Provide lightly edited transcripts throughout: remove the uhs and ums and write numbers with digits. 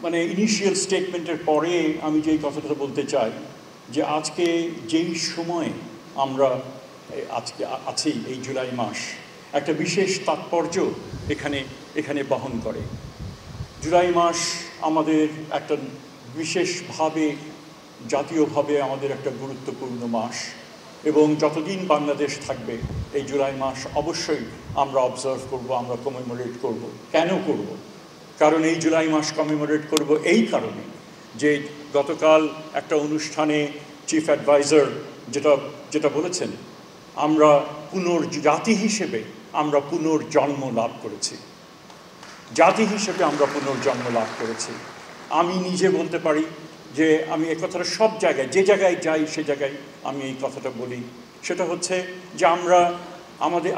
মানে ইনিশিয়াল স্টেটমেন্টের পরে আমি যেই কথাটা বলতে চাই যে আজকে যেই সময়ে আমরা আজকে আছি, এই জুলাই মাস একটা বিশেষ তাৎপর্য এখানে বহন করে। জুলাই মাস আমাদের একটা বিশেষভাবে জাতীয়ভাবে আমাদের একটা গুরুত্বপূর্ণ মাস, এবং যতদিন বাংলাদেশ থাকবে এই জুলাই মাস অবশ্যই আমরা অবজার্ভ করব, আমরা কমেমোরেট করব। কেন করব? কারণ এই জুলাই মাস কমেমোরেট করব এই কারণে যে গতকাল একটা অনুষ্ঠানে চিফ অ্যাডভাইজার যেটা বলেছেন, আমরা জাতি হিসেবে আমরা পুনর্জন্ম লাভ করেছি, জাতি হিসেবে আমরা পুনর্জন্ম লাভ করেছি। আমি নিজে বলতে পারি যে আমি এই কথাটা সব জায়গায়, যে জায়গায় যাই সে জায়গায় আমি এই কথাটা বলি, সেটা হচ্ছে যে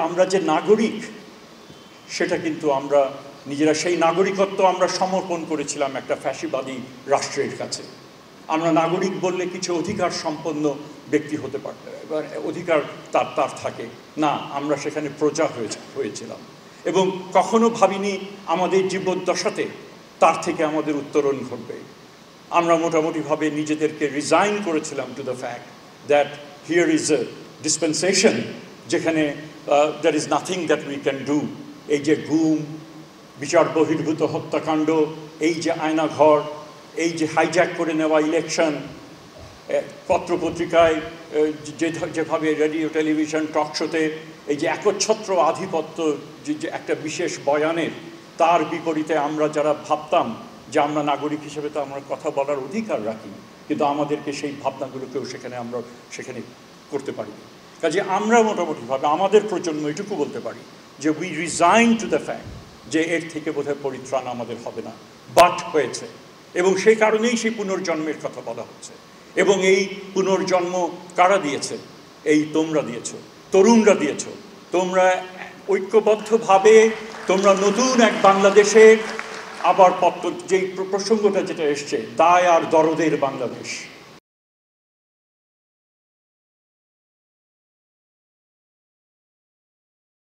আমরা যে নাগরিক, সেটা কিন্তু আমরা নিজেরা সেই নাগরিকত্ব আমরা সমর্পণ করেছিলাম একটা ফ্যাসিবাদী রাষ্ট্রের কাছে। আমরা নাগরিক বললে কিছু অধিকার সম্পন্ন ব্যক্তি হতে পারত, এবার অধিকার তার থাকে না, আমরা সেখানে প্রজা হয়েছিলাম, এবং কখনো ভাবিনি আমাদের জীবদ্দশাতে তার থেকে আমাদের উত্তরণ ঘটবে। আমরা মোটামুটিভাবে নিজেদেরকে রিজাইন করেছিলাম to the fact that here is a dispensation, যেখানে there is nothing that we can do. এই যে গুম, বিচার বহির্ভূত হত্যাকাণ্ড, এই যে আয়নাঘর, এই যে হাইজ্যাক করে নেওয়া ইলেকশন, পত্রপত্রিকায় যেভাবে রেডিও টেলিভিশন টক শোতে এই যে একচ্ছত্র আধিপত্য, যে একটা বিশেষ বয়ানের, তার বিপরীতে আমরা যারা ভাবতাম যে আমরা নাগরিক হিসেবে তো আমরা কথা বলার অধিকার রাখি, কিন্তু আমাদেরকে সেই ভাবনাগুলোকেও সেখানে করতে পারি। কাজে আমরা মোটামুটিভাবে আমাদের প্রজন্ম এটুকু বলতে পারি যে we resign two the fact যে এর থেকে বোধহয় পরিত্রাণ আমাদের হবে না, বাট হয়েছে, এবং সেই কারণেই সেই পুনর্জন্মের কথা বলা হচ্ছে। এবং এই পুনর্জন্ম কারা দিয়েছে? এই তোমরা দিয়েছো, তরুণরা দিয়েছো। তোমরা ঐক্যবদ্ধভাবে তোমরা নতুন এক বাংলাদেশের, আবার যেই প্রসঙ্গটা যেটা এসছে, দায় আর দরদের বাংলাদেশ,